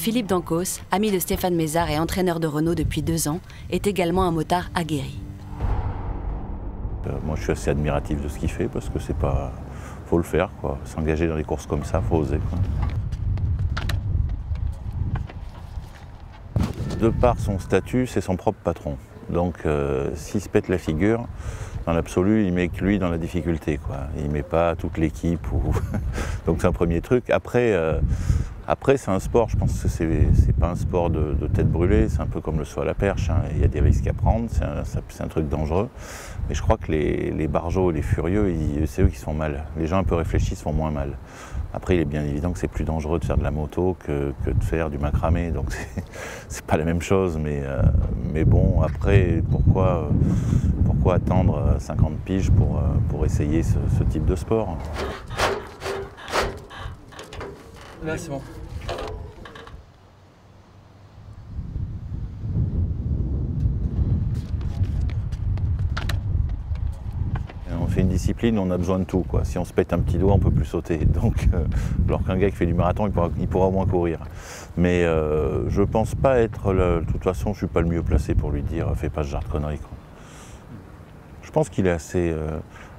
Philippe Dancos, ami de Stéphane Mézard et entraîneur de Renault depuis 2 ans, est également un motard aguerri. Moi, je suis assez admiratif de ce qu'il fait parce que c'est pas... faut le faire, quoi. S'engager dans des courses comme ça, faut oser, quoi. De par son statut, c'est son propre patron. Donc, s'il se pète la figure, dans l'absolu, il met que lui dans la difficulté, quoi. Il met pas toute l'équipe. Ou... Donc, c'est un premier truc. Après, c'est un sport, je pense que c'est pas un sport de tête brûlée, c'est un peu comme le saut à la perche, hein. Il y a des risques à prendre, c'est un truc dangereux. Mais je crois que les barjots, les furieux, c'est eux qui se font mal. Les gens un peu réfléchis se font moins mal. Après, il est bien évident que c'est plus dangereux de faire de la moto que de faire du macramé, donc c'est pas la même chose. Mais bon, après, pourquoi attendre 50 piges pour essayer ce type de sport? Là, c'est bon. On fait une discipline, on a besoin de tout, quoi. Si on se pète un petit doigt, on ne peut plus sauter. Donc, alors qu'un gars qui fait du marathon, il pourra au moins courir. Mais je ne pense pas être... De toute façon, je ne suis pas le mieux placé pour lui dire « fais pas ce genre de conneries ». Je pense qu'il est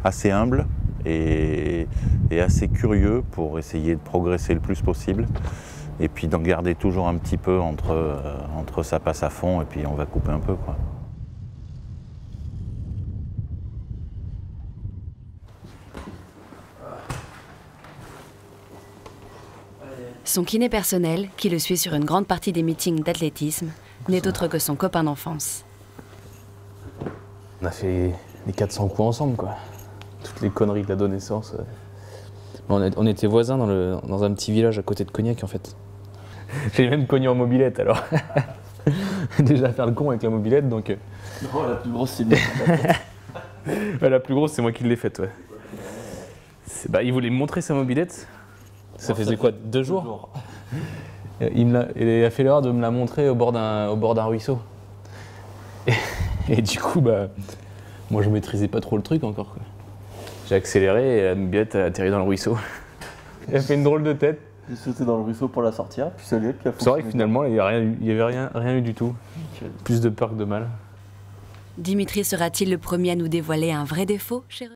assez humble et assez curieux pour essayer de progresser le plus possible. Et puis d'en garder toujours un petit peu entre ça passe à fond et puis on va couper un peu, quoi. Son kiné personnel, qui le suit sur une grande partie des meetings d'athlétisme, n'est autre que son copain d'enfance. On a fait les 400 coups ensemble, quoi. Toutes les conneries de l'adolescence. On était voisins dans un petit village à côté de Cognac, en fait. J'ai même cogné en mobilette, alors. Déjà faire le con avec la mobilette, donc... Non, la plus grosse, c'est bien. Ouais, la plus grosse, c'est moi qui l'ai faite, ouais. Il voulait me montrer sa mobilette. Ça faisait quoi, 2 jours? Il a fait l'erreur de me la montrer au bord d'un ruisseau. Et du coup, moi je maîtrisais pas trop le truc encore, quoi. J'ai accéléré et la mobilette a atterri dans le ruisseau. Elle a fait une drôle de tête. J'ai sauté dans le ruisseau pour la sortir, puis ça allait, puis c'est vrai que finalement, il n'y avait rien eu du tout. Plus de peur que de mal. Dimitri sera-t-il le premier à nous dévoiler un vrai défaut, chérie ?